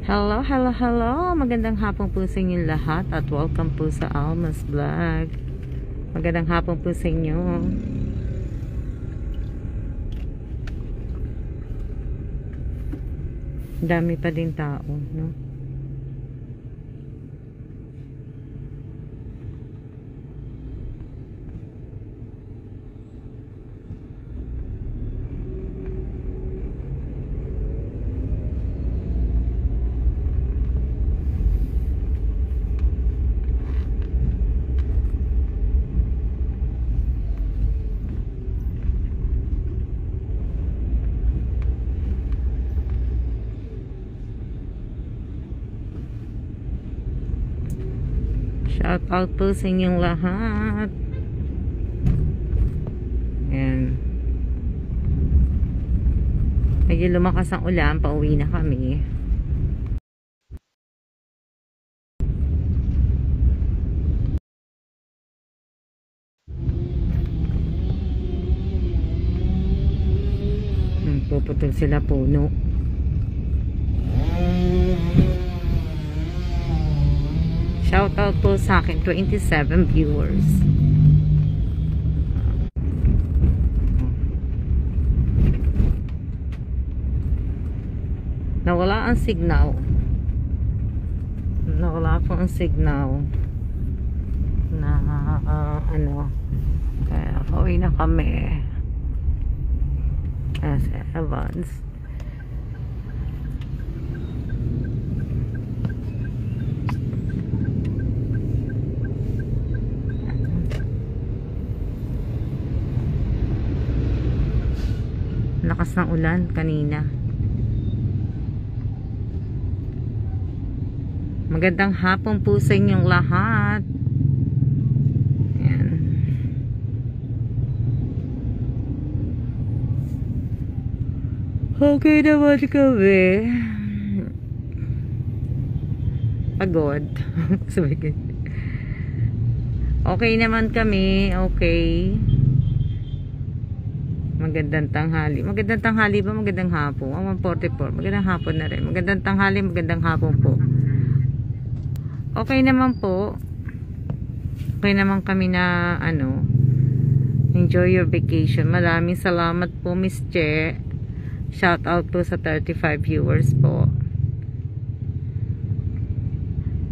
Hello, hello, hello. Magandang hapon po sa inyo lahat at welcome po sa Alma's Vlog. Magandang hapon po sa inyo. Dami pa din tao, no? Shout out po sa inyong lahat. Ayan. Medyo lumakas ang ulan, pauwi na kami. Puputol sila puno. Shout out po sa akin 27 viewers. Nawala ang signal. Nawala po ang signal na ano. Kaya pauwi na kami. As Evans. Lakas ng ulan kanina. Magandang hapon po sa inyong lahat. Ayan. Okay naman kami. Pagod. Okay naman kami. Okay. Magandang tanghali. Magandang tanghali ba? Magandang hapon. 1:44. Magandang hapon na rin. Magandang tanghali. Magandang hapon po. Okay naman po. Okay naman kami na ano. Enjoy your vacation. Maraming salamat po, Miss Che. Shout out po sa 35 viewers po.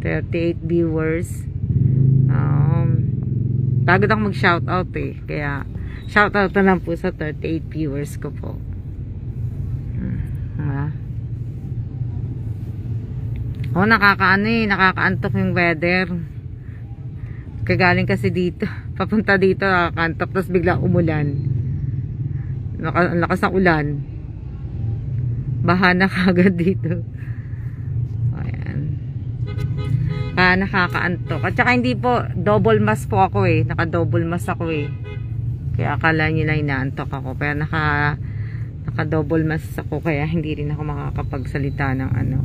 38 viewers. Pagod ako mag shout out eh. Kaya shoutout na lang po sa 38 viewers ko po. Nakakaano eh, nakakaantok yung weather. Kagaling kasi dito, papunta dito nakakaantok, tapos bigla umulan. Lakas ng ulan. Baha na kagad dito. Ayan. Nakakaantok. At saka hindi po, double mask po ako eh. Naka-double mask ako eh. Kaya akala nila inaantok ako. Pero naka-double mask ako. Kaya hindi rin ako makakapagsalita ng ano.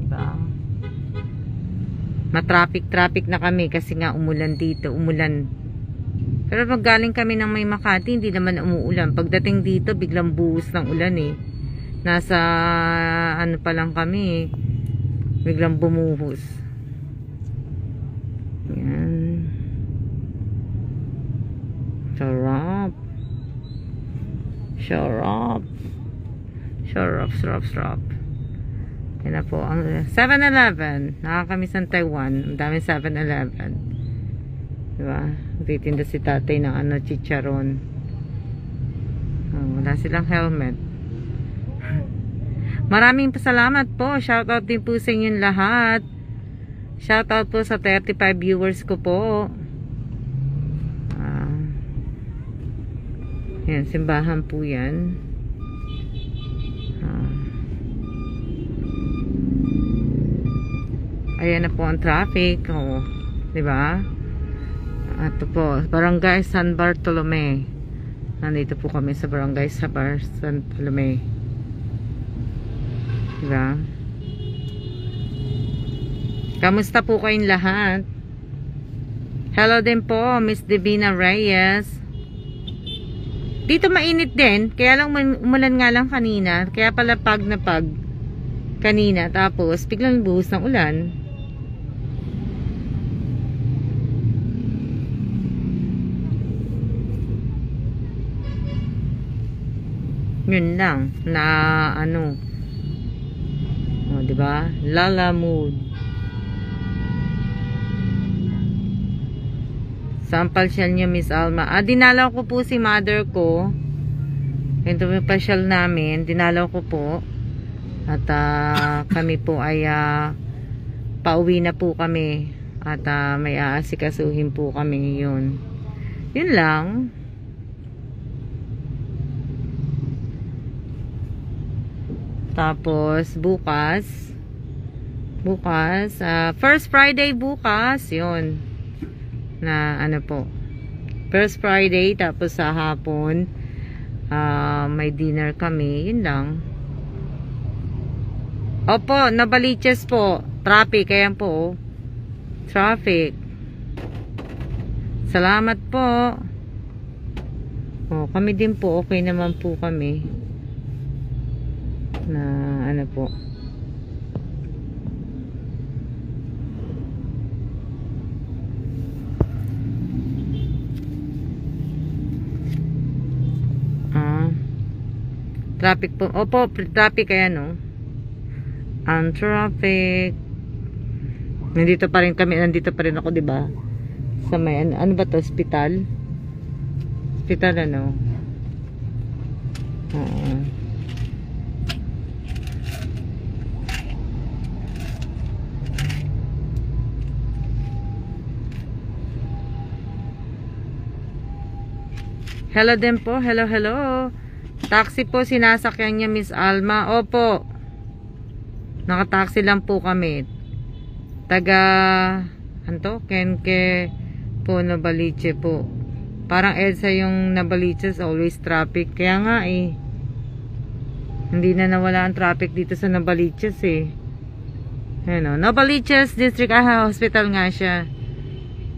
Diba? Matraffic na kami kasi nga umulan dito. Umulan. Pero pag galing kami ng May Makati, hindi naman umuulan. Pagdating dito, biglang buhos ng ulan eh. Nasa ano pa lang kami eh. Biglang bumuhos. Yan. Sarap. Sarap. Yan na po. Ang 7-Eleven. Nakakamiss ng Taiwan. Ang daming 7-Eleven. Diba? Titinda si tatay ng ano, chicharon. Wala silang helmet. Maraming pasalamat po. Shoutout din po sa inyong lahat. Shoutout po sa 35 viewers ko po. Ayan, simbahan po yan. Ayan na po ang traffic. Diba? Ito po, Barangay San Bartolome. Nandito po kami sa Barangay San Bartolome. Diba? Kamusta po kayong lahat? Hello din po, Miss Divina Reyes. Dito mainit din, kaya lang umulan nga lang kanina, kaya pala pag na pag kanina, tapos biglang buhos ng ulan. Yun lang na ano, oh, di ba? Lalamove. Sampal siya niyo, Miss Alma. Dinalaw ko po si mother ko. Ito yung pasyal namin. Dinalaw ko po. At kami po ay pauwi na po kami. At may aasikasuhin po kami yun. Yun lang. Tapos bukas first Friday bukas, yun na ano po, first Friday, tapos sa hapon may dinner kami, yun lang. Opo, Nabaliches po, traffic, ayan po, traffic. Salamat po. Kami din po, okay naman po kami na ano po. Traffic po. Opo, traffic kaya no. Ang traffic. Nandito pa rin kami, nandito pa rin ako, 'di ba? Sa may ano ba 'to, hospital? Hospital ano? Hello din po. Hello, hello. Taxi po sinasakyan niya, Miss Alma. Opo. Nakataxi lang po kami. Taga anto? Kenke po, Nabaliches po. Parang EDSA yung Nabaliches, always traffic. Kaya nga eh. Hindi na nawala ang traffic dito sa Nabaliches eh. Ayan o. Nabaliches District Hospital nga siya.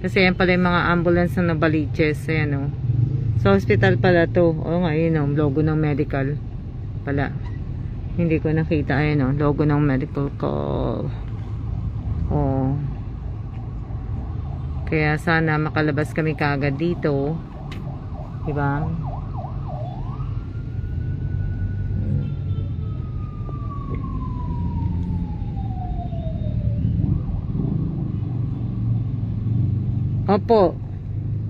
Kasi yan pala yung mga ambulance ng Nabaliches. Ayan o. So, hospital pala to. O nga, yun o. Logo ng medical. Pala. Hindi ko nakita. Ayan o. Logo ng medical call. O. Kaya sana makalabas kami kaagad dito. Diba? Opo.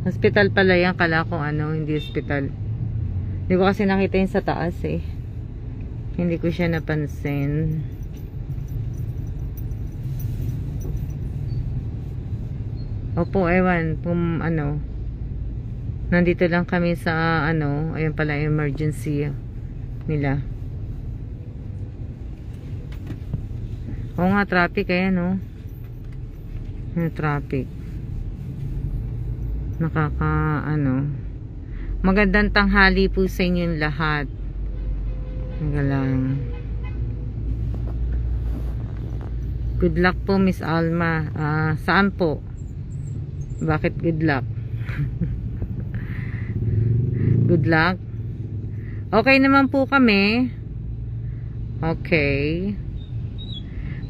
Hospital pala yan. Kala ko ano, hindi hospital. Hindi ko kasi nakita yun sa taas eh. Hindi ko siya napansin. Opo, ewan. Ano. Nandito lang kami sa ano. Ayun pala, emergency nila. Oo nga, traffic. Ayan o. Yung traffic. Ano, magandang tanghali po sa inyong lahat. Lang. Good luck po, Miss Alma. Saan po? Bakit good luck? Good luck? Okay naman po kami. Okay.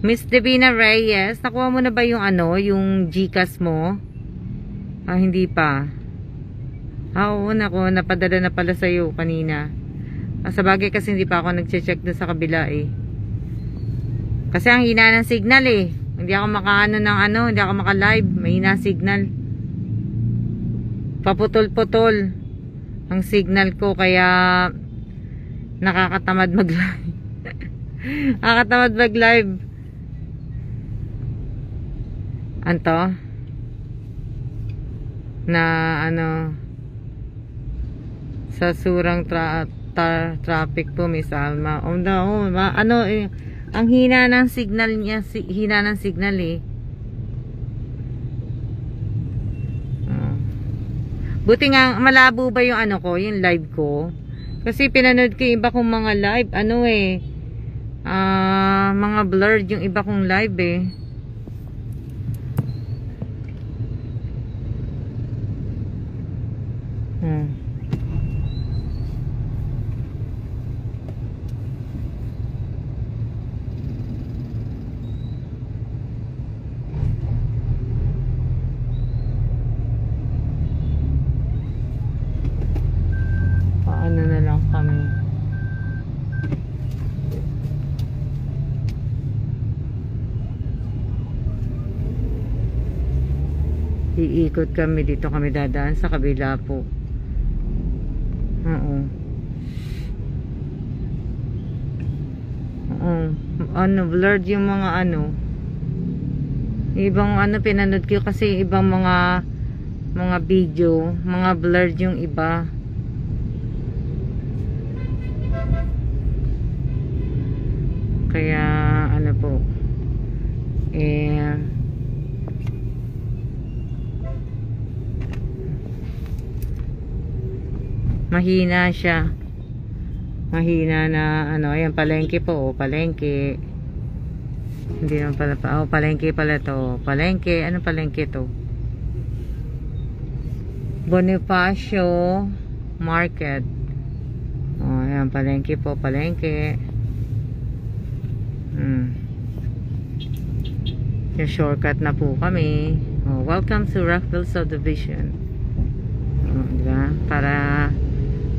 Miss Divina Reyes, nakuha mo na ba yung ano, yung GCash mo? Hindi pa. Oo, napadala na pala sa'yo kanina. Sa bagay kasi hindi pa ako nagche-check doon sa kabila eh. Kasi ang hina ng signal eh. Hindi ako makaano ng ano, hindi ako maka-live. Mahina signal. Paputol-putol ang signal ko, kaya nakakatamad mag-live. Nakakatamad mag-live. Anto? Na ano, sa surang traffic po, Miss Alma. Ano eh, ang hina ng signal niya, hina ng signal eh. Buti nga malabo ba yung ano ko, yung live ko. Kasi pinanood ko yung iba kong mga live, ano eh, mga blurred yung iba kong live eh. kami. Iikot kami, dito kami dadaan sa kabila po. Oo. Oo. Ano, blurred yung mga ano. Ibang ano pinanood ko kasi ibang mga video, mga blurred yung iba. Kaya ano po. Mahina siya. Mahina na ano, ayan palengke po, palengke. Hindi naman pala palengke pala to. Palengke, ano palengke to? Bonifacio Market. Ayan palengke po, palengke. Yung shortcut na po kami. Welcome to Rockville Subdivision. Diba? Para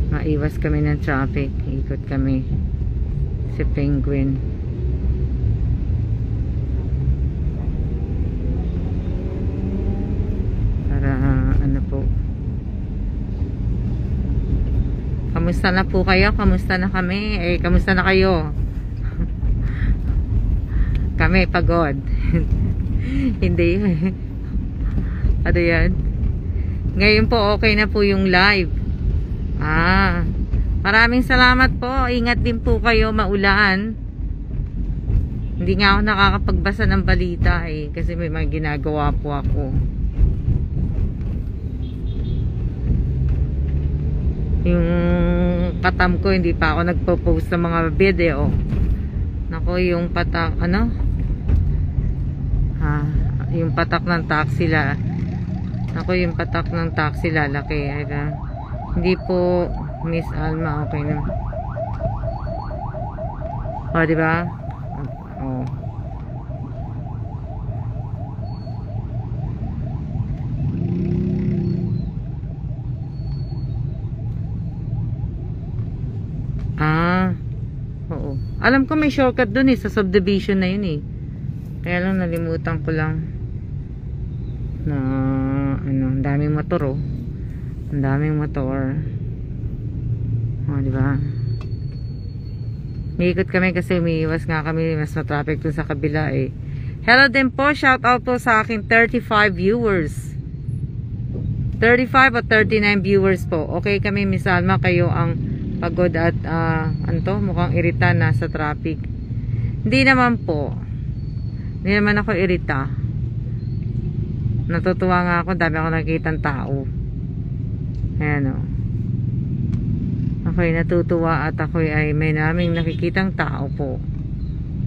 maiwas kami ng traffic, ikot kami si Penguin. Para ano po, kamusta na po kayo? Kamusta na kami? Kamusta na kayo? Kami pagod. Hindi. Ano yan? Ngayon po okay na po yung live. Maraming salamat po. Ingat din po kayo, maulan. Hindi nga ako nakakapagbasa ng balita kasi may mga ginagawa po ako. Yung katam ko, hindi pa ako nagpo-post ng mga video. Nako, yung patak, ano? Yung patak ng taxi Nako, yung patak ng taxi lalaki. Hindi po, Miss Alma, okay na. Diba? Oo. Alam ko may shortcut dun sa subdivision na yun Kaya lang nalimutan ko lang na ano, ang daming motor ang daming motor. Diba? Miikot kami kasi umiiwas nga kami, mas matraffic dun sa kabila Hello din po, shout out po sa aking 35 viewers. 35 o 39 viewers po. Okay kami, Miss Alma, kayo ang pagod at mukhang irita na sa traffic. Hindi naman po. Hindi naman ako irita. Natutuwa nga ako, dami ako nakikitang tao. Ayan ako'y natutuwa at ako'y may naming nakikitang tao po.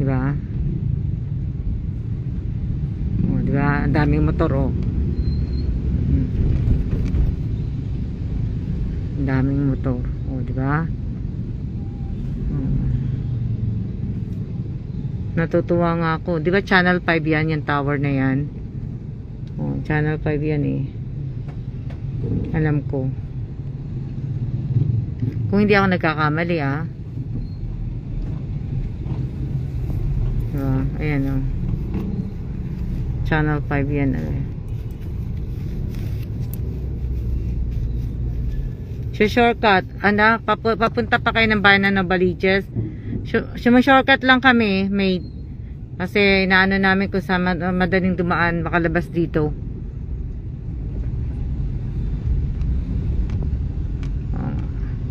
Diba? Diba? Ang daming motor Ang daming motor. Diba? Natutuwa nga ako. Diba Channel 5 yan, yung tower na yan? Channel 5 yan Alam ko. Kung hindi ako nagkakamali diba? Ayan Channel 5 yan shortcut. Papunta pa kayo ng bayan ng Novaliches. Shortcut lang kami, mate. Kasi inaano namin kung sa madaling dumaan makalabas dito.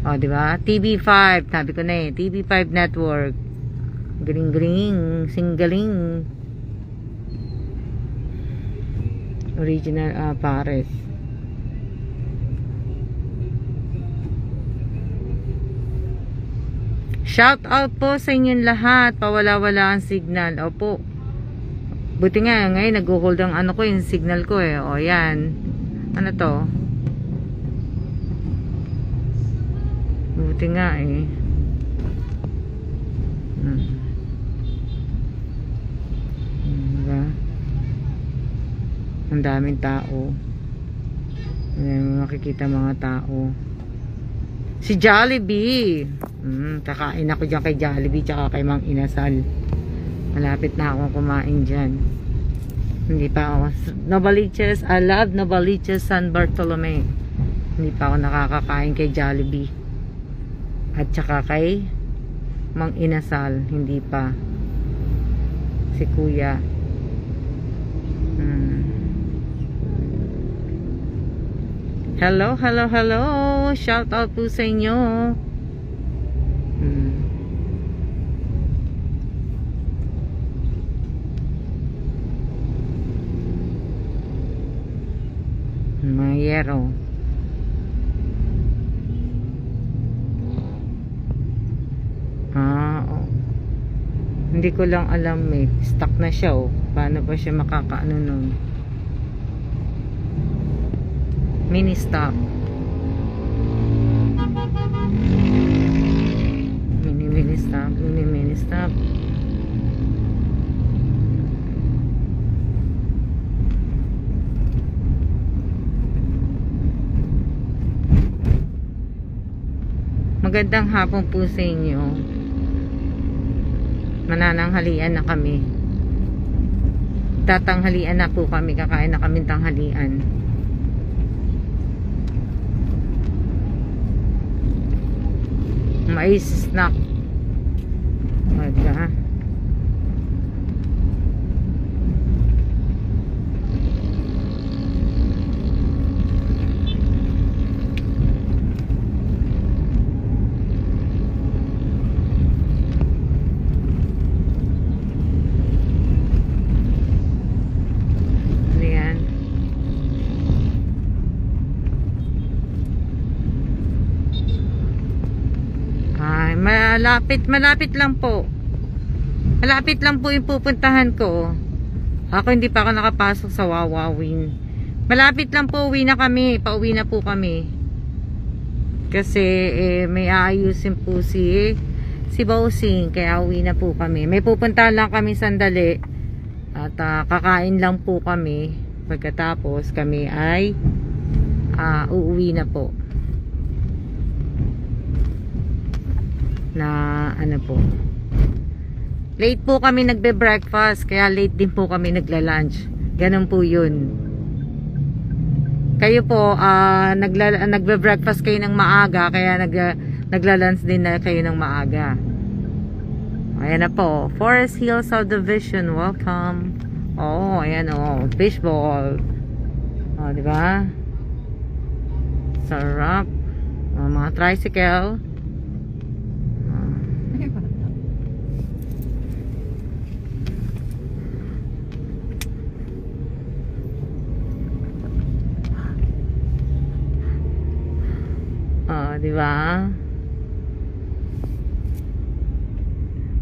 Diba? TV5, sabi ko na TV5 network. Galing-galing, singgaling. Original Pares. Shout out po sa inyong lahat. Pawala-wala ang signal. Opo. Buti nga ngayon nag-hold ang ano ko, yung signal ko yan. Ano to? Buti nga Diba? Ang daming tao. Ayan, makikita mga tao. Si Jollibee. Kakain ako dyan kay Jollibee tsaka kay Mang Inasal. Malapit na akong kumain dyan. Hindi pa ako. Novaliches, I love Novaliches San Bartolome. Hindi pa ako nakakakain kay Jollibee. At tsaka kay Mang Inasal. Hindi pa. Si Kuya. Hello, hello, hello. Shout out po sa inyo. Mga yero. Oh. Hindi ko lang alam eh. Stuck na siya oh. Paano ba siya makakaano nun? Mini stop. Mini stop. Mini stop. Magandang hapon po sa inyo. Manananghalian na kami. Tatanghalian na po kami. Kakain na kami tanghalian. Mais snack. Wala. Malapit lang po. Malapit lang po yung pupuntahan ko. Ako hindi pa ako nakapasok sa Wawawin. Malapit lang po, uwi na kami. Pauwi na po kami. Kasi may aayusin po si Bossing. Kaya uwi na po kami. May pupuntahan lang kami sandali. At kakain lang po kami. Pagkatapos kami ay uuwi na po. Na ano po, late po kami nagbe-breakfast, kaya late din po kami nagla-lunch. Ganun po yun. Kayo po nagbe-breakfast kayo ng maaga, kaya nagla-lunch din na kayo ng maaga. Ayan na po, Forest Hill Subdivision, welcome. Oh, ayan oh, fishball. Oh, di ba? Sarap. Oh, mga tricycle. Di ba?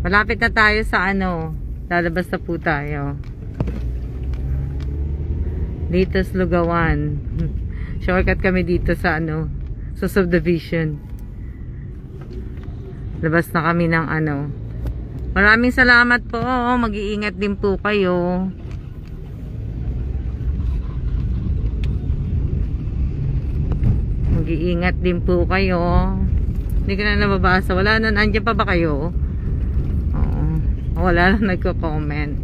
Malapit na tayo sa ano. Lalabas na po tayo. Dito sa Lugawan. Shortcut kami dito sa ano, sa subdivision. Labas na kami ng ano. Maraming salamat po. Mag-iingat din po kayo. Mag-iingat din po kayo. Hindi ko na nababasa. Wala na, nandiyan pa ba kayo? Oo. Wala na nagko-comment.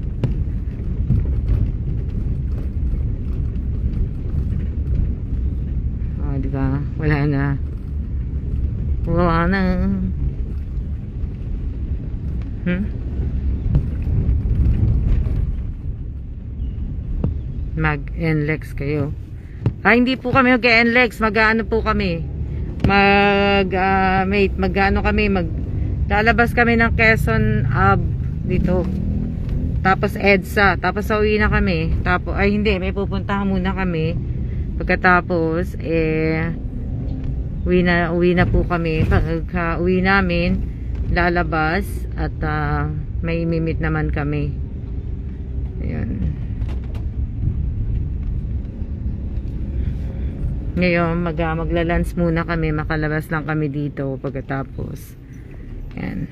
Oh, diba? Wala na. Wala na. Mag-NLEX kayo. Hindi po kami mag-NLEX, mag-ano po kami. Mag-ano kami, lalabas kami ng Quezon dito. Tapos EDSA, tapos uwi na kami. Tapos hindi, may pupuntahan muna kami. Pagkatapos uwi na po kami. Pagka uwi namin, lalabas at may imimit naman kami. Ayun. Ngayon magla-lunch muna kami, makalabas lang kami dito pagkatapos. Yan.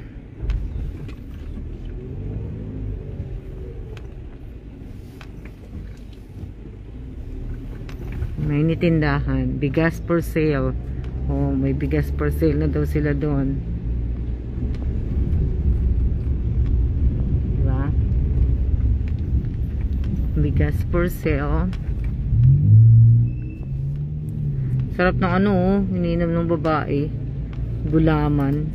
May nitindahan, bigas for sale. Oh, may bigas for sale na daw sila doon. Diba? Bigas for sale. Sarap ng ano, oh, ininom ng babae. Gulaman.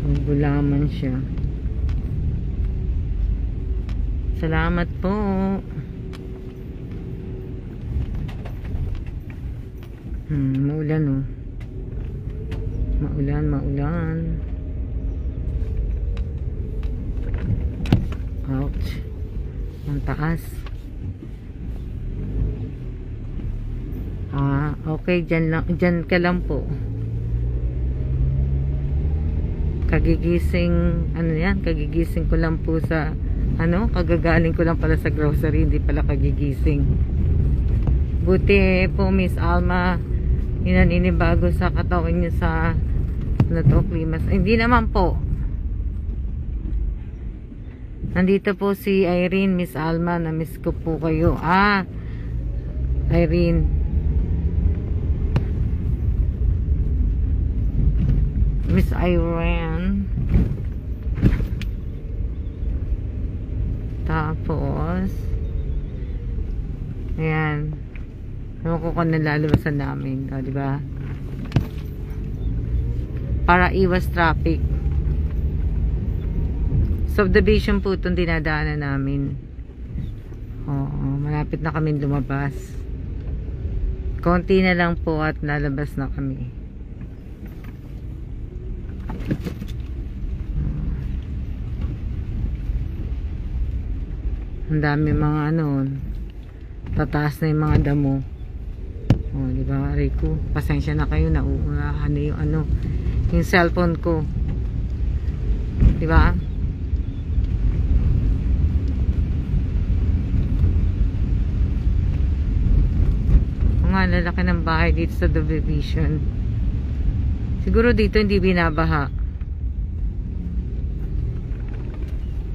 Ang gulaman siya. Salamat po. Maulan, oh. Maulan. Ouch. Ang taas. Okay, dyan ka lang po. Kagigising, ano yan, kagigising ko lang po sa, kagagaling ko lang pala sa grocery, hindi pala kagigising. Buti po, Miss Alma, inanibago sa katawan niyo sa, klimas. Hindi naman po. Nandito po si Irene, Miss Alma, na-miss ko po kayo. Irene. Miss Irene. Tapos ayan, ewan ko kung nalalabasan namin, diba? Para iwas traffic. Subdivision po itong dinadaanan namin. Oo, malapit na kami lumabas. Konti na lang po at lalabas na kami. Ang dami mga tataas na yung mga damo. Diba, Rico? Pasensya na kayo, nauunahan na yung cellphone ko. Diba? Ang lalaki ng bahay dito sa Division. Siguro dito hindi binabaha.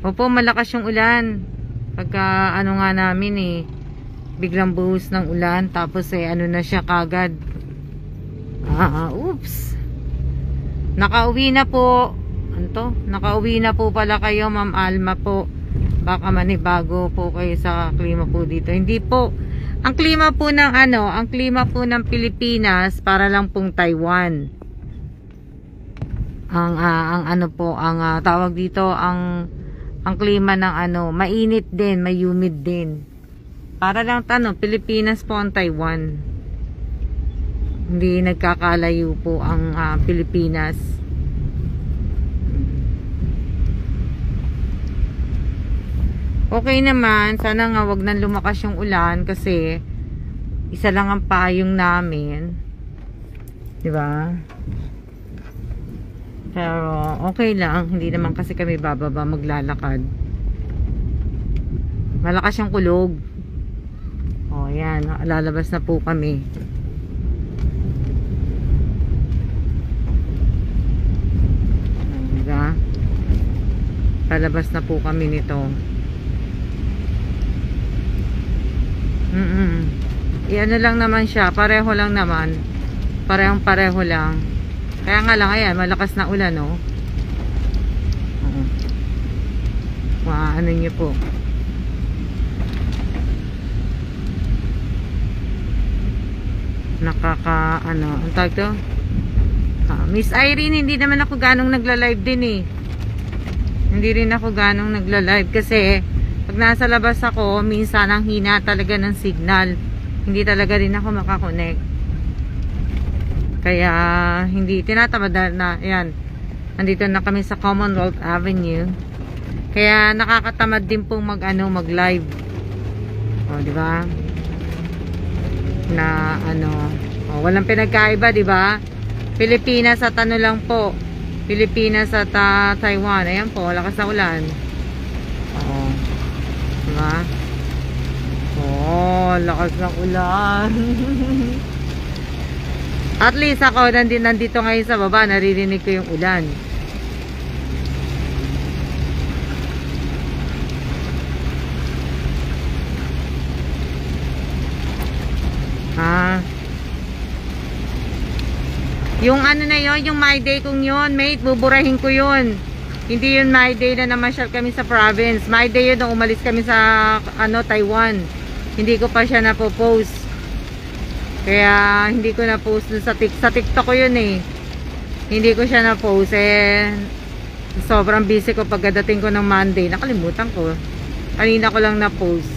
Opo, malakas yung ulan. Pagka nga namin biglang buhos ng ulan, tapos na siya kagad. Oops. Nakauwi na po. Nakauwi na po pala kayo, Ma'am Alma po. Baka manibago po kayo sa klima po dito. Hindi po. Ang klima po ng ang klima po ng Pilipinas para lang pong Taiwan. Ang tawag dito, ang klima ng mainit din, may humid din. Para lang Pilipinas po ang Taiwan. Hindi nagkakalayo po ang Pilipinas. Okay naman, sana nga wag nang lumakas yung ulan kasi isa lang ang payong namin. 'Di ba? Pero okay lang, hindi naman kasi kami bababa maglalakad. Malakas yung kulog. Ayan, lalabas na po kami. Diba? Lalabas na po kami nito. Iano lang naman siya, pareho lang naman. Pareho lang. Kaya nga lang, ayan, malakas na ulan, no? Ano nyo po. Ang tawag to? Miss Irene, hindi naman ako ganong nagla-live din eh. Hindi rin ako ganong nagla-live kasi pag nasa labas ako, minsan ang hina talaga ng signal. Hindi talaga rin ako makakonect. Kaya hindi tinatamad na, ayan, nandito na kami sa Commonwealth Avenue. Kaya nakakatamad din pong mag-live. Di ba? Na walang pinagkaiba, di ba? Pilipinas at lang po. Pilipinas at Taiwan. Ayan po, lakas na ulan. Di ba? Lakas ng ulan. At least ako nandito ngayon sa baba, naririnig ko yung ulan. Yung ano na yon, yung My Day kong yun, mate, buburahin ko yun. Hindi yun My Day na namasyal kami sa province. My Day yun nung umalis kami sa Taiwan. Hindi ko pa siya napopost. Kaya hindi ko na-post sa TikTok ko yun eh. Hindi ko siya na-post eh. Sobrang busy ko pagdating ko ng Monday. Nakalimutan ko. Kanina ko lang na-post.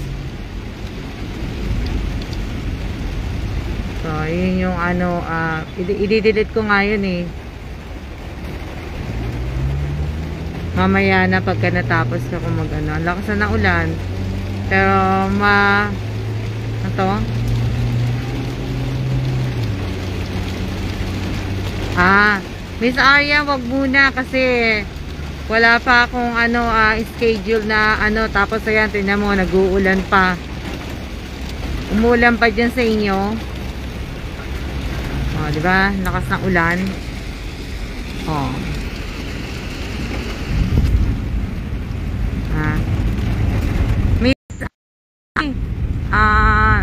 So, yun yung i-delete ko nga yun eh. Mamaya na pagka natapos ako ang lakas na ng ulan. Pero Miss Arya, wag muna kasi wala pa akong schedule na tapos ayan, tingnan mo, nag-uulan pa. Umulan pa dyan sa inyo. Oh, di ba? Lakas ng ulan. Oh.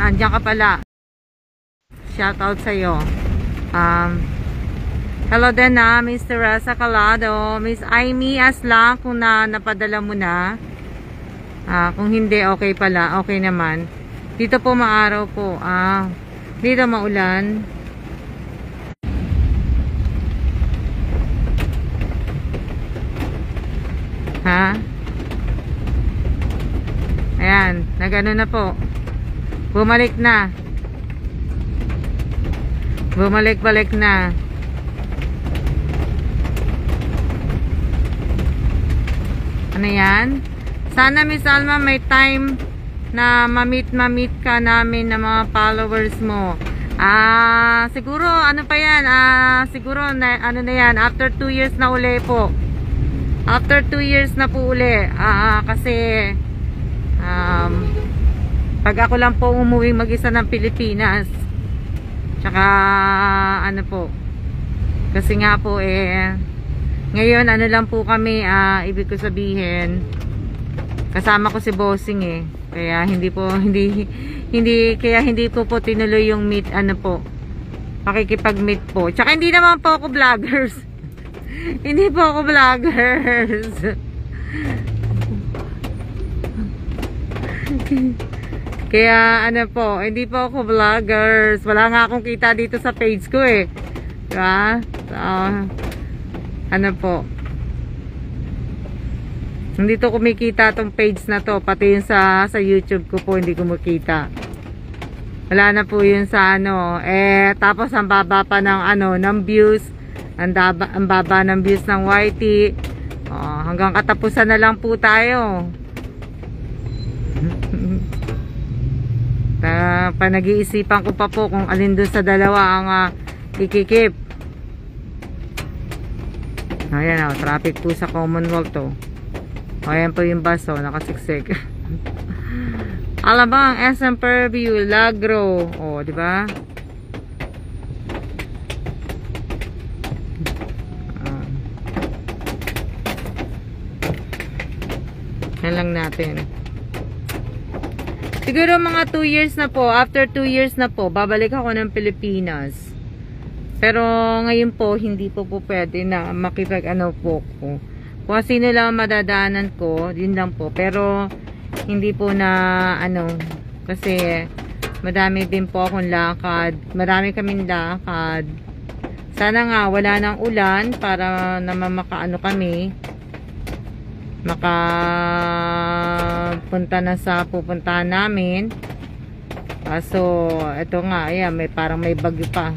Andiyan ka pala. Shout out sa iyo. Hello din Miss Teresa Calado, Miss Amy Aslang, kung napadala mo na. Kung hindi, okay pala. Okay naman. Dito po maaraw po. Dito maulan. Ayan, nagano na po. Bumalik na. Bumalik-balik na. Ano yan? Sana Miss Alma may time na mamit ka namin ng mga followers mo. Siguro ano pa yan? Siguro na, ano na yan, after 2 years na uli po. After 2 years na po uli. Kasi pag ako lang po umuwi mag-isa ng Pilipinas. Tsaka ano po. Kasi nga po ngayon ano lang po kami, ibig ko sabihin, kasama ko si Bossing kaya hindi po tinuloy yung meet, pakikipag-meet po. Tsaka hindi naman po ako vloggers. Hindi po ako vloggers. Kaya hindi po ako vloggers. Wala nga akong kita dito sa page ko diba? Hindi to kumikita tong page na to, pati yung sa YouTube ko po hindi kumikita. Wala na po yun sa tapos ang baba pa ng views, ang baba ng views ng YT. Hanggang katapusan na lang po tayo. Panag-iisipan ko pa po kung alin doon sa dalawa ang ikikip. Ayan traffic po sa Commonwealth ayan po yung bus nakasiksik. Alabang, SM Fairview, Lagro. Diba? Yan lang natin. Siguro mga 2 years na po. After 2 years na po, babalik ako ng Pilipinas. Pero ngayon po, hindi po pwede na makipag po ko. Kung sino lang madadaanan ko, yun lang po. Pero hindi po na kasi madami din po akong lakad. Marami kaming lakad. Sana nga wala nang ulan para naman kami. Makapunta na sa pupuntahan namin. So ito nga, ayan, parang may bagyo pa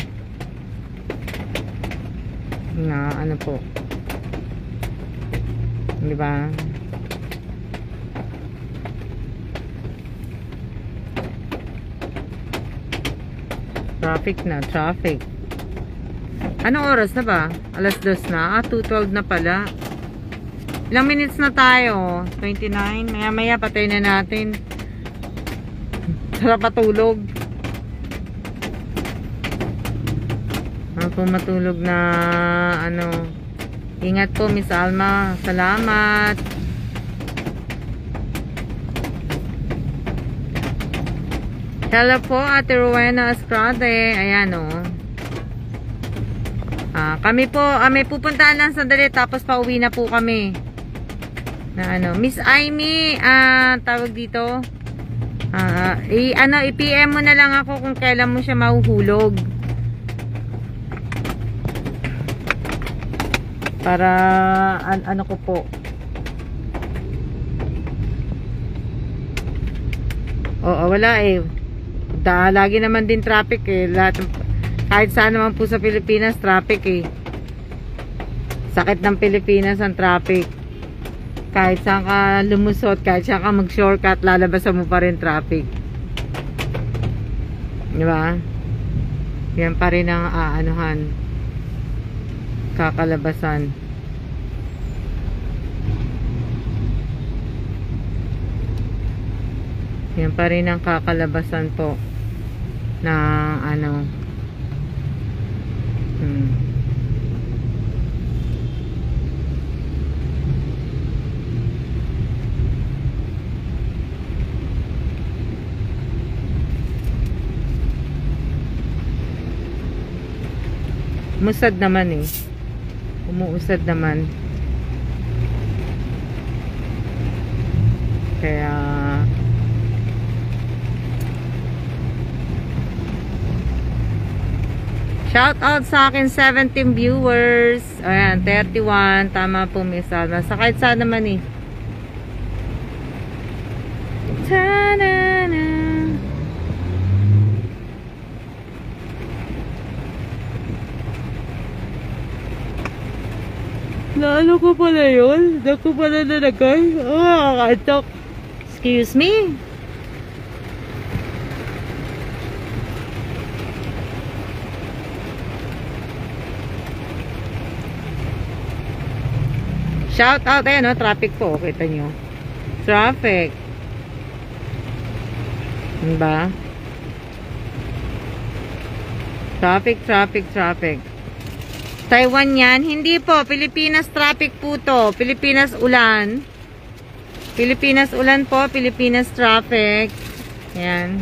na po, diba? Traffic. Anong oras na ba? Alas 2 na? 2:12 na pala. Ilang minutes na tayo? 29. Maya patay na natin. Sarap patulog. Po matulog na Ingat po Miss Alma. Salamat. Hello po Ate Rowena Estrade. Ayan Kami po, may pupuntahan lang sandali tapos pauwi na po kami. Na ano, Miss Amy, tawag dito. I-PM mo na lang ako kung kailan mo siya mahuhulog. Para ano ko po. Oo, wala eh. Lagi naman din traffic eh. Kahit saan naman po sa Pilipinas, traffic eh. Sakit ng Pilipinas ang traffic. Kahit saan ka lumusot, kahit saan ka mag-shortcut, lalabasan mo pa rin traffic. Diba? Yan pa rin ang kakalabasan. Yan pa rin ang kakalabasan po ng umusad naman eh. Umuusad naman. Kaya shout out sa akin 17 viewers. Ayan, 31. Tama po, Miss Alma. Sa kahit saan naman eh. Ta-na-na. Naano ko pala yun? Naku pala nalagay. Kakatok. Excuse me. Shout out, ayan o, traffic po, kita nyo. Traffic. Diba? Traffic. Taiwan yan? Hindi po, Pilipinas traffic po to. Pilipinas ulan. Pilipinas ulan po, Pilipinas traffic. Ayan.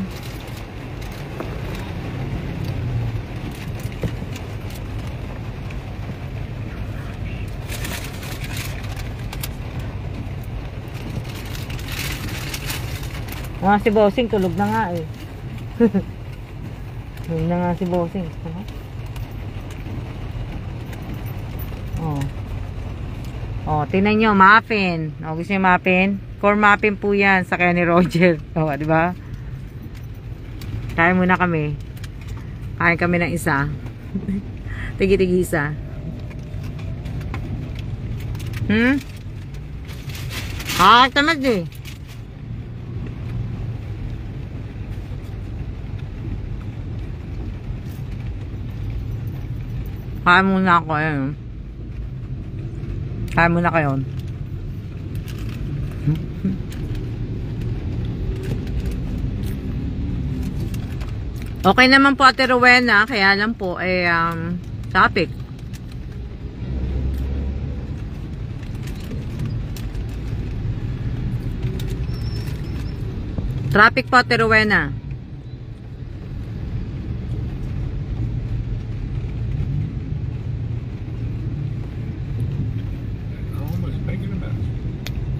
Si Bossing tulog na nga eh. Tulog na nga si Bossing. Tingnan nyo, muffin. Gusto nyo muffin? Corn muffin po yan sa kaya ni Roger. Diba? Kain muna kami. Kain kami ng isa. Tigi-tigi isa. Tamad eh. Kain muna ako eh. Kain muna kayo. Okay naman po Ate Rowena, kaya lang po traffic. Traffic po Ate Rowena.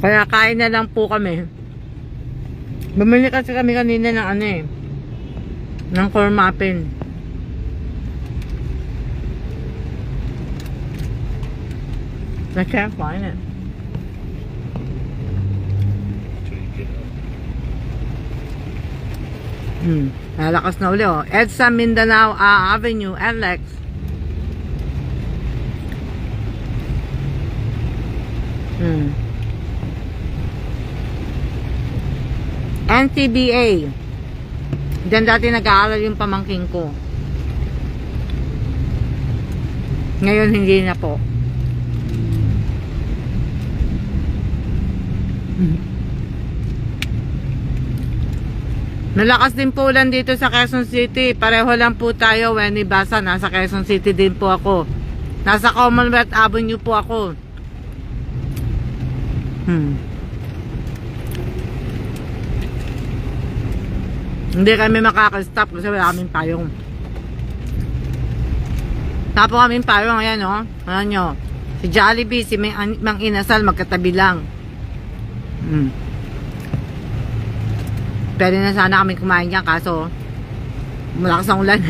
Kaya kain na lang po kami. Bumili kasi kami kanina ng ng corn muffin. I can't find it. Lalakas na uli oh. EDSA Mindanao Avenue, Alex. NTBA. Diyan dati nag-aaral yung pamangking ko. Ngayon hindi na po. Malakas din po ulan dito sa Quezon City. Pareho lang po tayo. Wenny Basa, nasa Quezon City din po ako. Nasa Commonwealth Avenue po ako. Hindi kami makaka-stop kasi wala kaming payong. Tapo kami parang ayan, oh. Ano nyo? Si Jollibee, si Mang Inasal, magkatabi lang. Pwede na sana kami kumain dyan, kaso malakas ang ulan.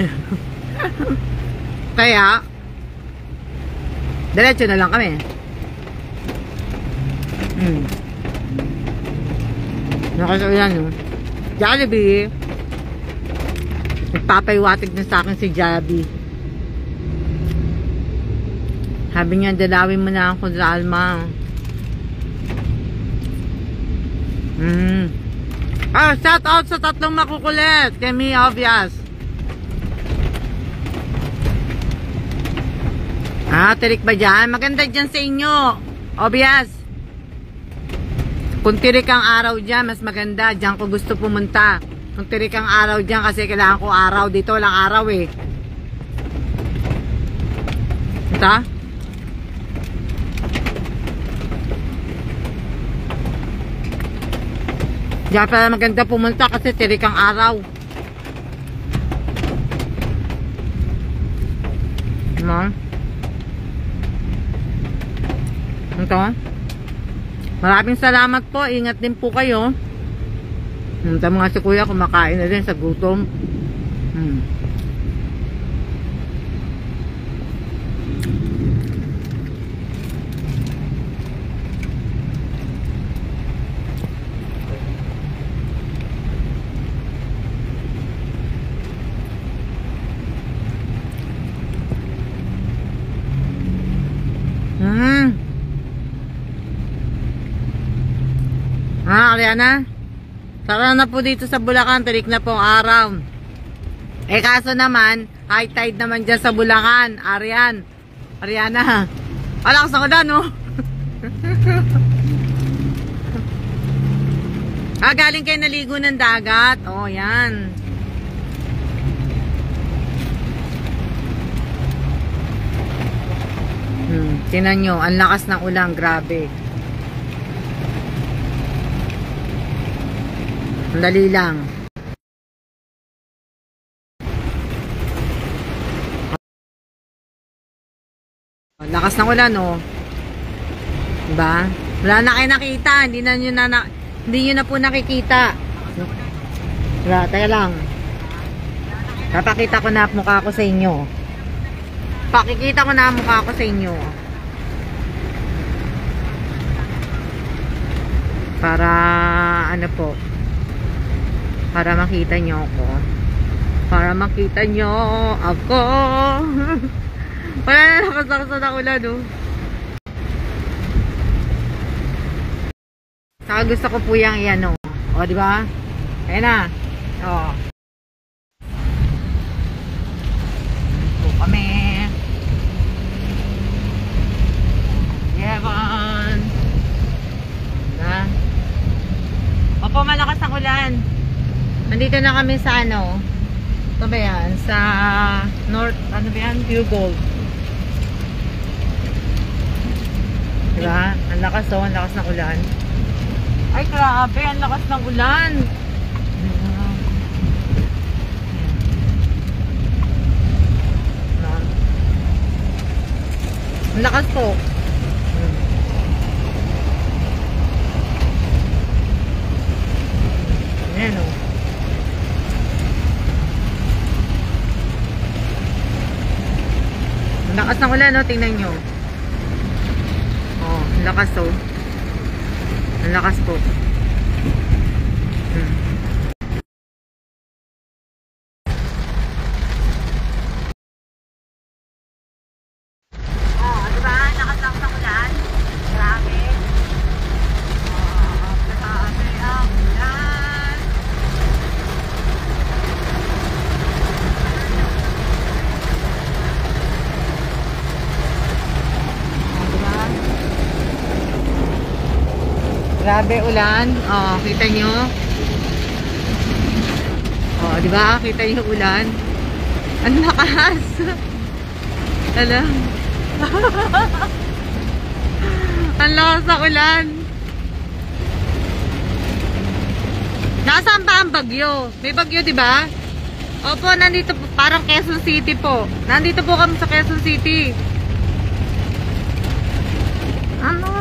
Kaya, diretso na lang kami. Malakas ang ulan, no? Jollibee. Nagpapaiwatig na sa akin si Jollibee. Sabi niya, dalawin mo na ako sa Alma. Shout out sa tatlong makukulit. Kay Me Obvious. Tirik ba dyan? Maganda dyan sa inyo. Obvious. Kung tirik ang araw dyan, mas maganda. Dyan ko gusto pumunta. Kung tirik ang araw dyan, kasi kailangan ko araw. Dito walang araw eh. Ito? Diyan pala maganda pumunta kasi tirik ang araw. Ano? Ito? Maraming salamat po. Ingat din po kayo. Ito mga si kuya kumakain na din sa gutom. Ariana, tara na po dito sa Bulacan, tirik na po ang araw. Kaso naman, high tide naman dyan sa Bulacan. Ariana, alakas ako na, no? Galing kayo naligo ng dagat. Yan. Tingnan nyo, ang lakas ng ulan, grabe. Dali lang. Lakas ng ulan, no? Diba? Wala na kayo nakita. Hindi nyo na po nakikita. Wala, tayo lang. Papakita ko na mukha ko sa inyo. Pakikita ko na mukha ko sa inyo. Para, ano po, para makita nyo ako. Para makita nyo ako. Wala na nakasaksa na ulan, no? Saka gusto ko po yung iyan, no? O, diba? Ayan na. O. Po kami. Yevan. Na. Opo, malakas ang ulan. Nandito na kami sa ano, ito ba yan? Sa North, ano ba yan? Pure Gold. Diba? Ang lakas, oh, ang lakas ng ulan. Ay, grabe, ang lakas ng ulan. Ang lakas po. Ayan, oh. Ang lakas ng ulan, no? Tingnan nyo. Oh, ang lakas, oh. Ang lakas po. Oh, diba? Ang lakas lang ng ulan. Grabe. Oh, grabe ang ulan. Grabe ulan. Oh, kita nyo? Oh, di ba? Kita nyo ulan. Ang lakas. Alam. Ang lakas ng ulan. Nasaan ba ang bagyo? May bagyo, di ba? Opo, nandito po. Parang Quezon City po. Nandito po kami sa Quezon City. Ano?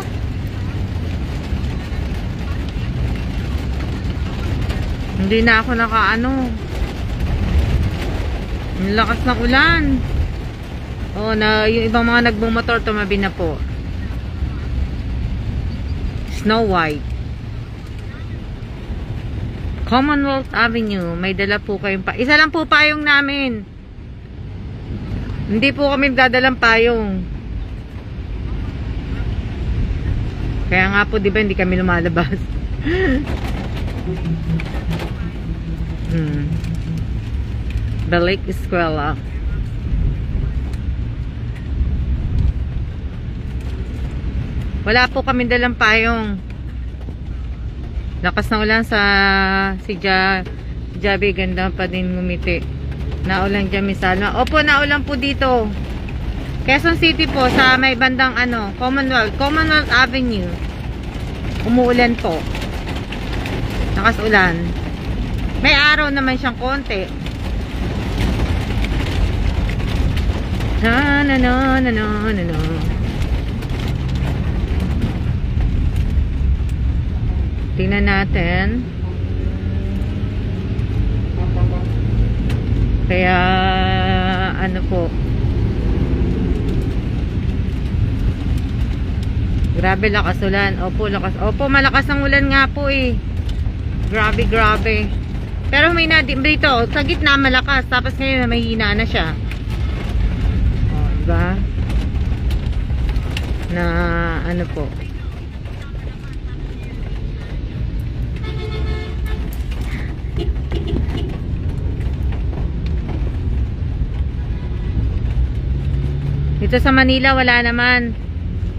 Hindi na ako nakaano. Ang lakas ng ulan. Oh, na yung ibang mga nagmumotor tumabi na po. Snow White. Commonwealth Avenue. May dala po kayong pa. Isa lang po payong namin. Hindi po kami dadalang payong. Kaya nga po, di ba, hindi kami lumalabas. Balik Eskwela. Wala po kami dalang payong. Lakas ng ulan sa si Jabe, ganda pa din ngumiti. Naulan dyan, Miss Alma. Opo, naulan po dito. Quezon City po, sa may bandang Commonwealth Avenue. Umuulan po. Lakas ulan. May araw naman siyang konti. Na. Tingnan natin. Kaya ano po. Grabe lakas ulan. Opo, lakas. Opo, malakas ang ulan nga po eh. Grabe, grabe. Pero may dito, sa gitna malakas. Tapos ngayon may hina na siya. O, diba? Na ano po. Dito sa Manila wala naman.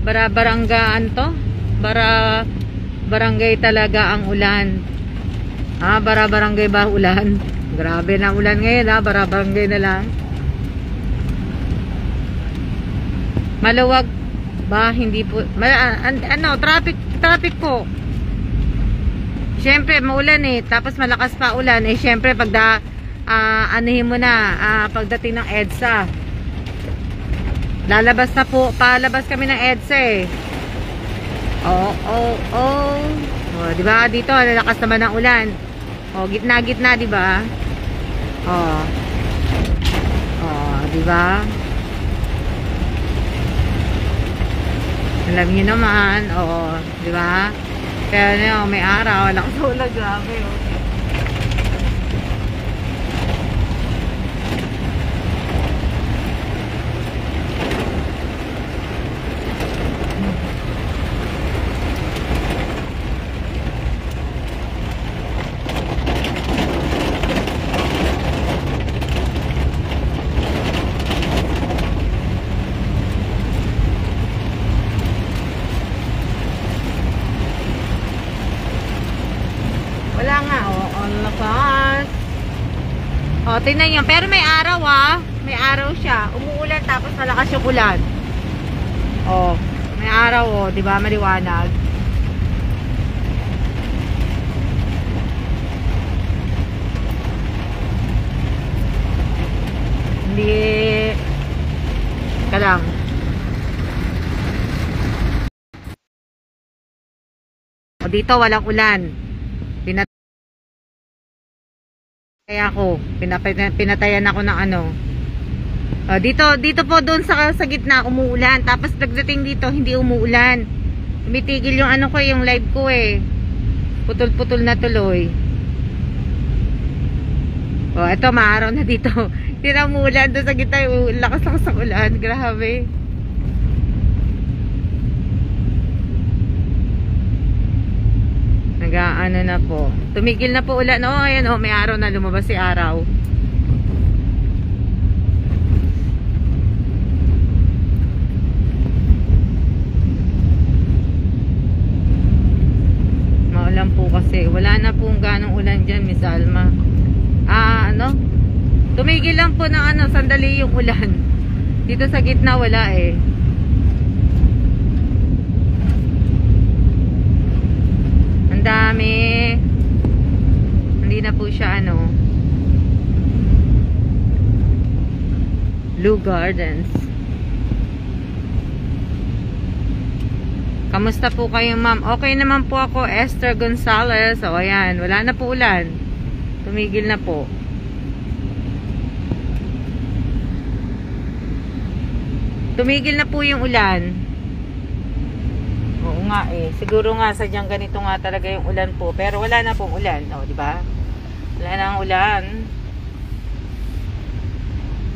Barangay to? Barangay talaga ang ulan. Barangay ba ulan? Grabe na ulan ngayon barangay na lang. Maluwag ba? Hindi po. Traffic po. Siyempre maulan eh. Tapos malakas pa ulan eh. Siyempre anuhin mo na pagdating ng EDSA. Lalabas na po, palabas kami ng EDSA eh. Di ba? Dito lalakas naman ng ulan. Gitna, di ba? Di ba? Alam niyo naman, di ba? Kaya may araw, lakas ulan, grabe. Wala nga, ang lakas. Tingnan nyo. Pero may araw may araw siya. Umuulan tapos malakas yung ulan. May araw di ba? Maliwanag. Hindi ka lang. Dito walang ulan. Kaya ako, pinatayan ako ng ano. Dito po doon sa gitna umuulan. Tapos pagdating dito hindi umuulan. Tumitigil yung ano ko, yung live ko eh. Putol-putol na tuloy. Eto maaraw na dito. Hindi na umuulan doon sa gitna. Lakas-lakas ang ulan. Grabe. Nag-aano na po. Tumigil na po ulan. Ayan may araw na, lumabas si araw. Maulan po kasi. Wala na pong ganong ulan dyan, Miss Alma. Tumigil lang po ng sandali yung ulan. Dito sa gitna wala eh. Dami. Hindi na po siya Blue Gardens. Kamusta po kayo, ma'am? Okay naman po ako, Esther Gonzalez. O, ayan, wala na po ulan. Tumigil na po. Tumigil na po yung ulan. Oo nga eh. Siguro nga sadyang ganito nga talaga yung ulan po. Pero wala na pong ulan. O, di ba? Wala na ang ulan.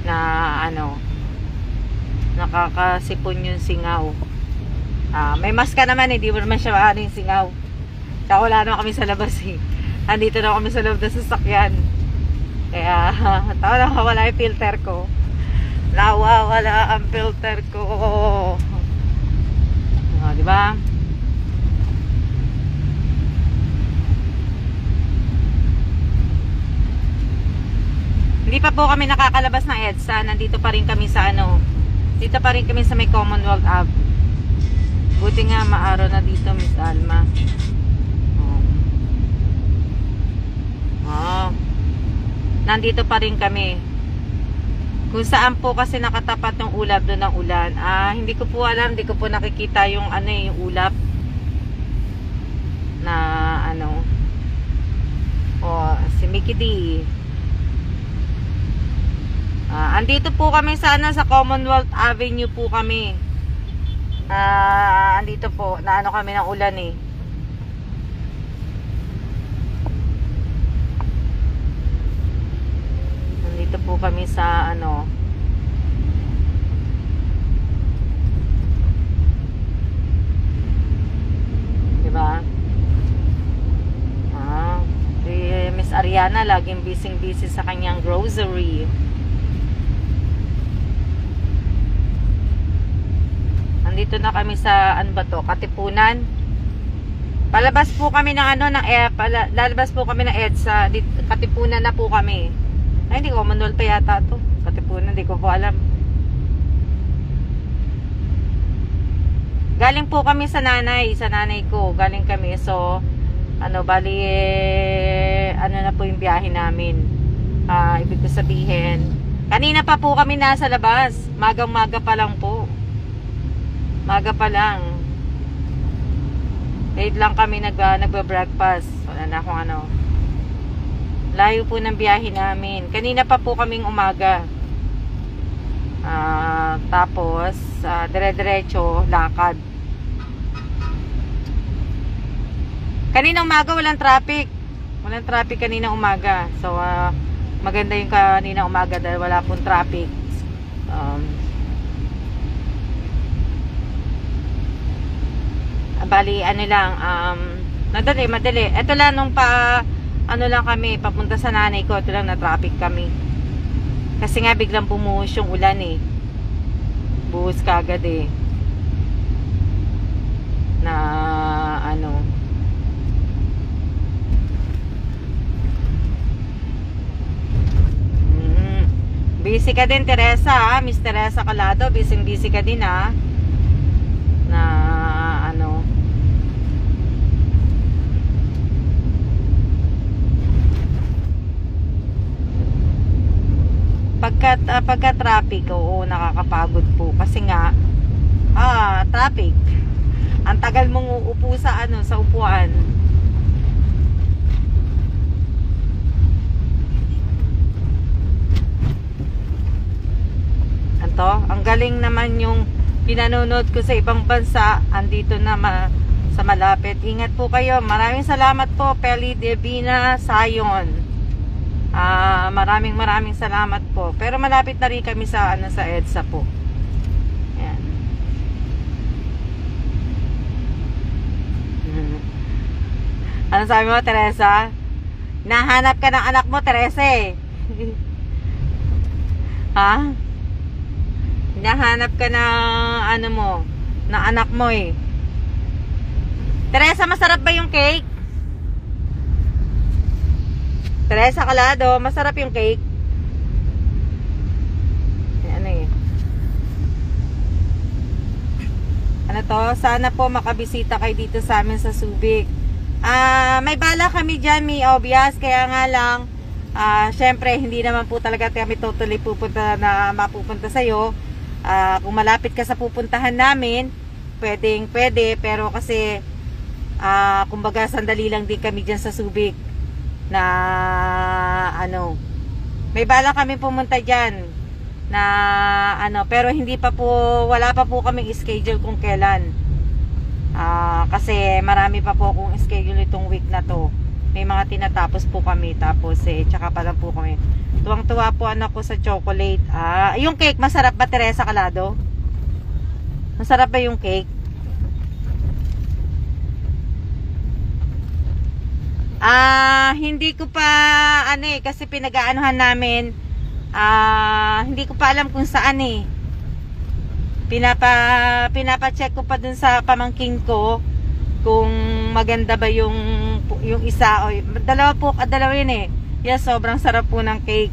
Na ano, nakakasipon yung singaw. May maska naman eh, di mo naman siya maano yung singaw. Kaya wala naman kami sa labas eh. Andito na kami sa loob ng sasakyan. Kaya tawa na wala yung filter ko. Nawawala ang filter ko. Di ba? Hindi pa po kami nakakalabas ng EDSA. Nandito pa rin kami sa ano. Dito pa rin kami sa may Commonwealth Ave. Buti nga maaraw na dito, Miss Alma. Nandito pa rin kami. Kung saan po kasi nakatapat ng ulap doon ng ulan. Hindi ko po alam, hindi ko po nakikita yung ano yung ulap na ano. Si Mickey D. Andito po kami sana sa Commonwealth Avenue po kami. Andito po, na ano kami ng ulan eh. Andito po kami sa ano. Diba? Si Miss Ariana laging busy sa kanyang grocery. Dito na kami sa ano ba to? Katipunan. Palabas po kami ng ano ng lalabas po kami ng EDSA. Katipunan na po kami. Ay, hindi ko manual pa yata to. Katipunan, hindi ko po alam. Galing po kami sa nanay ko. Galing kami. So, ano, bali ano na po yung biyahe namin. Ibig ko sabihin, kanina pa po kami nasa labas. Magang-maga pa lang po. Maga pa lang. Late lang kami nagba-breakfast. Wala na akong ano. Layo po ng biyahe namin. Kanina pa po kaming umaga. Tapos, dire-diretso, lakad. Kanina umaga walang traffic. Walang traffic kanina umaga. So, maganda yung kanina umaga dahil wala pong traffic. Bali, ano lang, madali. Ito lang nung ano lang kami, papunta sa nanay ko, ito lang na traffic kami. Kasi nga biglang bumuhos yung ulan eh. Buhos kagad eh. Na, ano. Busy ka din, Teresa, Miss Teresa Calado, busy ka din na ano. Pagka traffic, oo, nakakapagod po kasi nga traffic. Ang tagal mong uupo sa ano, sa upuan. Anto, ang galing naman yung pinanonood ko sa ibang bansa. Andito na sa malapit. Ingat po kayo. Maraming salamat po, Peli Devina Sayon. Maraming salamat po. Pero malapit na rin kami sa ano, sa EDSA po. Ayan. Ano sabi mo, Teresa? Nahanap ka ng anak mo, Teresa eh. Ha? Nahanap ka ng ano mo, ng anak mo eh. Teresa, masarap ba yung cake? Teresa Calado, masarap yung cake? Ano eh? Ano to? Sana po makabisita kayo dito sa amin sa Subic. May bala kami dyan, may obvious. Kaya nga lang, Syempre, hindi naman po talaga kami totally mapupunta sa'yo. Kung malapit ka sa pupuntahan namin, pwede, pero kasi kumbaga sandali lang din kami dyan sa Subic na may bala kami pumunta dyan na pero hindi pa po, wala pa po kaming schedule kung kailan. Kasi marami pa po akong schedule itong week na to. May mga tinatapos po kami, tapos tsaka pa lang po kami. Tuwang-tuwa po anak ko sa chocolate. Yung cake, masarap ba, Teresa Calado? Masarap ba yung cake? Hindi ko pa kasi pinag-aanuhan namin. Hindi ko pa alam kung saan Pinapa-check ko pa dun sa pamangking ko kung maganda ba yung isa. Dalawa yun Yes, sobrang sarap po ng cake.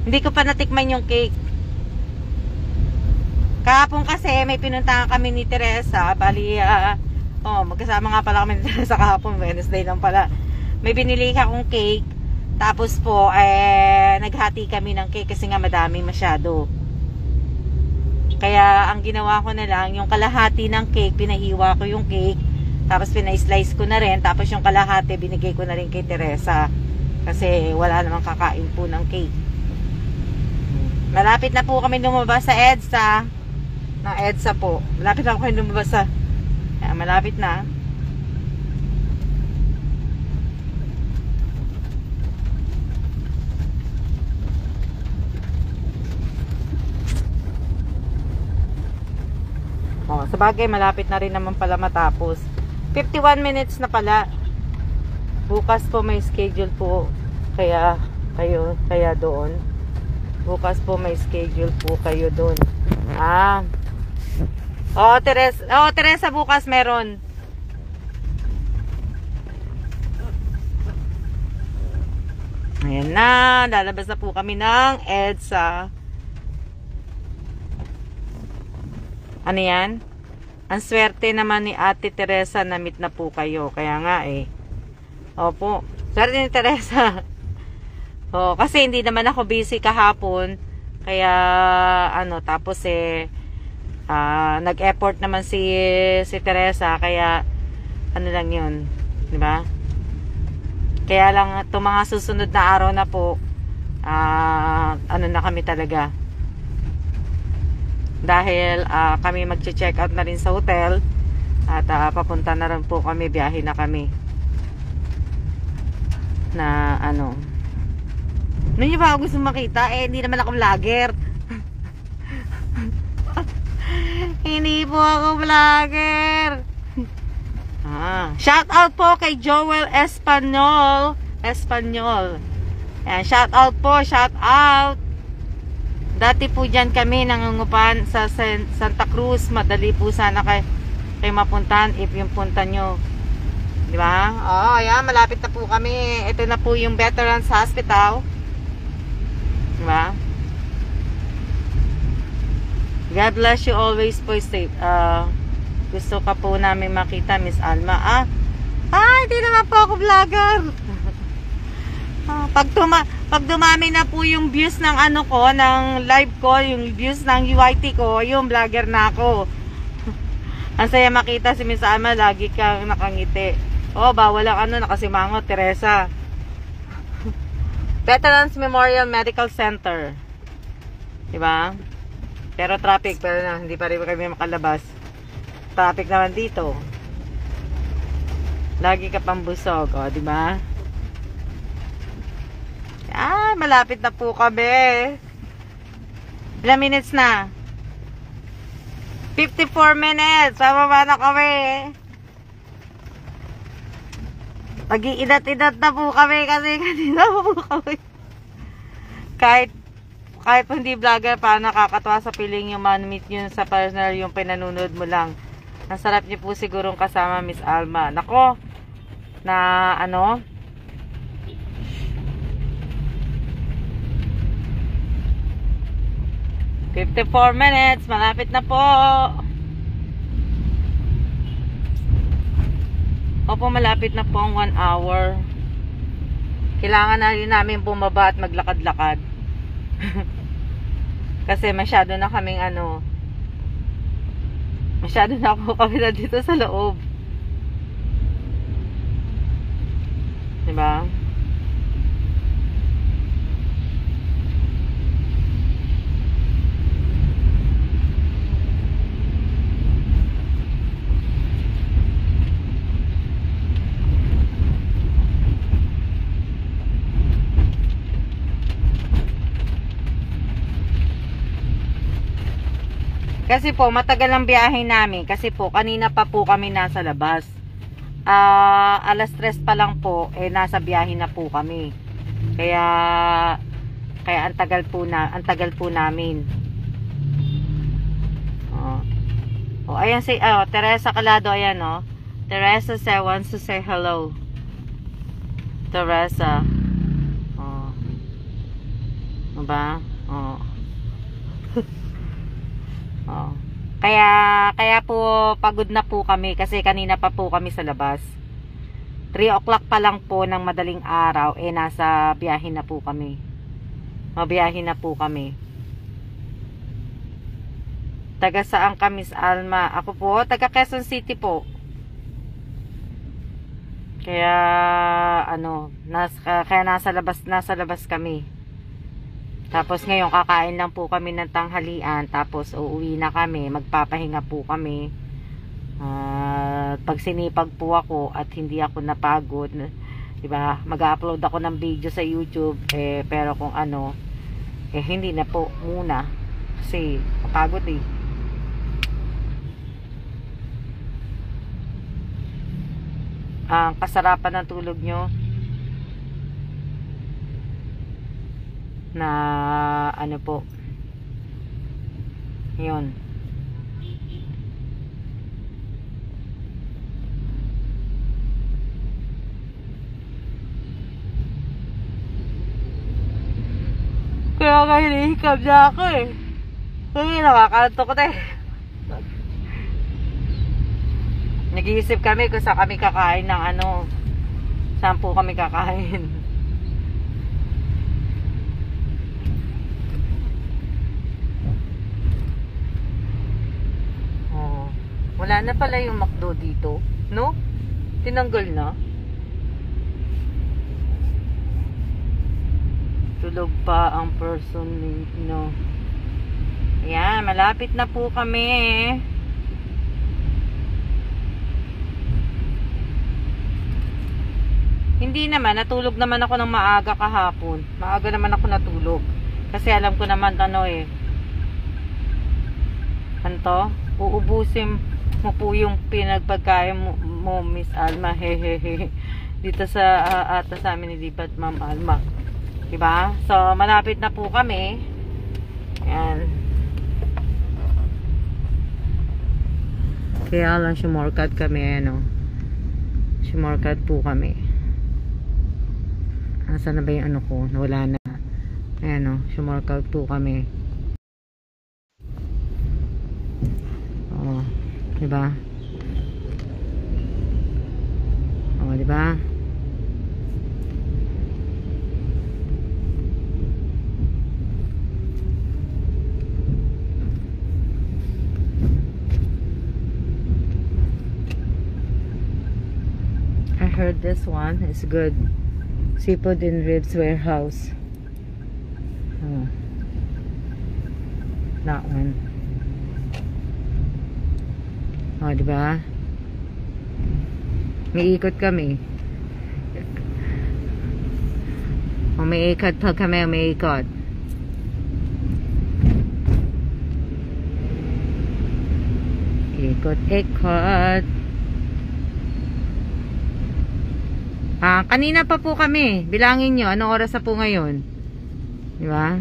Hindi ko pa natikman yung cake. Kahapon kasi may pinuntahan kami ni Teresa. Bali, magkasama nga pala kami ni Teresa kahapon. Wednesday lang pala. May binili akong cake. Tapos po, naghati kami ng cake kasi nga madami masyado. Kaya ang ginawa ko na lang, yung kalahati ng cake, pinahiwa ko yung cake. Tapos pina-slice ko na rin. Tapos yung kalahati, binigay ko na rin kay Teresa. Kasi wala namang kakain po ng cake. Malapit na po kami lumabas sa EDSA. Na EDSA po. Malapit na po kami lumabas sa... malapit na. Sabagay, malapit na rin naman pala matapos. 51 minutes na pala. Bukas po may schedule po. Kaya doon. Bukas po may schedule po kayo doon. Teresa, bukas meron. Ayan na. Lalabas na po kami ng EDSA. Ano yan? Ang swerte naman ni Ate Teresa na meet na po kayo. Kaya nga Opo. Swerte ni Teresa. Kasi hindi naman ako busy kahapon. Kaya tapos nag-effort naman si Teresa. Kaya lang yun. Diba? Kaya lang itong mga susunod na araw na po, na kami talaga. Dahil kami magche-check out na rin sa hotel at papunta na rin po kami, biyahe na kami na nyo ba ako gusto makita? Hindi naman ako vlogger. Hindi po ako vlogger. Shout out po kay Joel Espanyol. Ayan, shout out po, shout out. Dati po dyan kami nangungupahan sa Santa Cruz. Madali po sana kayo mapuntahan if yung punta nyo. Diba? Ayan, malapit na po kami. Ito na po yung Veterans Hospital. Diba? God bless you always po. Gusto ka po namin makita, Miss Alma. Hindi naman po ako vlogger. Pag dumami na po yung views ng ng live ko, yung views ng UIT ko, yung vlogger na ako. Ang saya makita si Miss Alma, lagi kang nakangiti. Bawal ang nakasimangot, Teresa. Veterans Memorial Medical Center. Diba? Pero traffic, hindi pa rin kami makalabas. Traffic naman dito. Lagi ka pang busog, diba? Malapit na po kami. Ilang minutes na? 54 minutes. Pababa na kami. Nag-iidat-idat na po kami kasi kanina po kami. Kahit po hindi vlogger, pa nakakatawa sa piling yung man-meet yun sa personal, yung pinanunod mo lang. Nasarap niyo po sigurong kasama, Miss Alma. Nako, na 54 minutes, malapit na po. Opo, malapit na po ang 1 hour. Kailangan na rin namin bumaba at maglakad-lakad. Kasi masyado na kaming masyado na ako kami na dito sa loob. Diba? Kasi po, matagal ang biyahe namin. Kasi po, kanina pa po kami nasa labas. Alas 3 pa lang po, nasa biyahe na po kami. Kaya ang tagal po namin. Ayan si Teresa Calado, ayan Teresa wants to say hello. Teresa. Diba? Kaya po pagod na po kami kasi kanina pa po kami sa labas. 3 o'clock pa lang po ng madaling araw nasa biyahe na po kami. Mabiyahe na po kami. Taga saan ka, Miss Alma? Ako po, taga Quezon City po. Kaya kaya nasa labas kami. Tapos ngayon kakain lang po kami ng tanghalian, tapos uuwi na kami, magpapahinga po kami. Pag sinipag po ako at hindi ako napagod, diba? Mag-upload ako ng video sa YouTube, pero kung hindi na po muna kasi mapagod ang kasarapan ng tulog nyo na po yun. Kaya nga hinihikab niya ako Ay, nakakantok na Nag-iisip kami kung saan kami kakain ng saan po kami kakain. Wala na pala yung McDo dito, no? Tinanggal na. Tulog pa ang person, Ayan, malapit na po kami. Hindi naman, natulog naman ako ng maaga kahapon. Maaga naman ako natulog. Kasi alam ko naman uubusin mo po yung pinagpagkain mo, Miss Alma, hehehe. Dito sa amin ni Lipat, Ma'am Alma. Diba? So, malapit na po kami. Ayan. Kaya lang sumorkat kami, Sumorkat po kami. Nasaan na ba yung ko? Nawala na. Ayan, sumorkat po kami. Diba? Diba? I heard this one is good. Seafood in Ribs Warehouse. That one. Diba? May ikot kami. May ikot pag kami, may ikot. Ikot. Kanina pa po kami. Bilangin nyo, anong oras na po ngayon? Diba?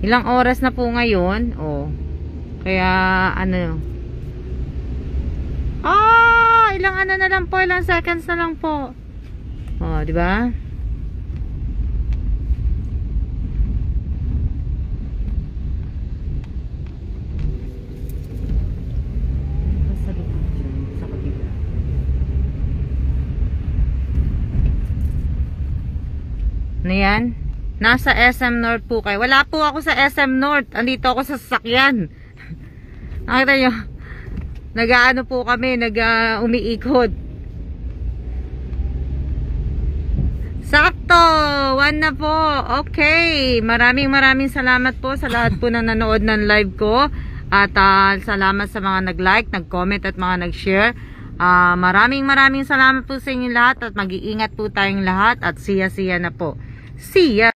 Ilang oras na po ngayon? Kaya, ilang na lang po, ilang seconds na lang po. Di ba? Ano yan? Nasa SM North po kayo. Wala po ako sa SM North. Andito ako sa sasakyan. Nakita nyo? Nag-ano po kami, umiikot. Sakto! 1 na po. Okay. Maraming salamat po sa lahat po na nanood ng live ko. At salamat sa mga nag-like, nag-comment at mga nag-share. Maraming salamat po sa inyo lahat. At mag-iingat po tayong lahat. At siya na po. See ya!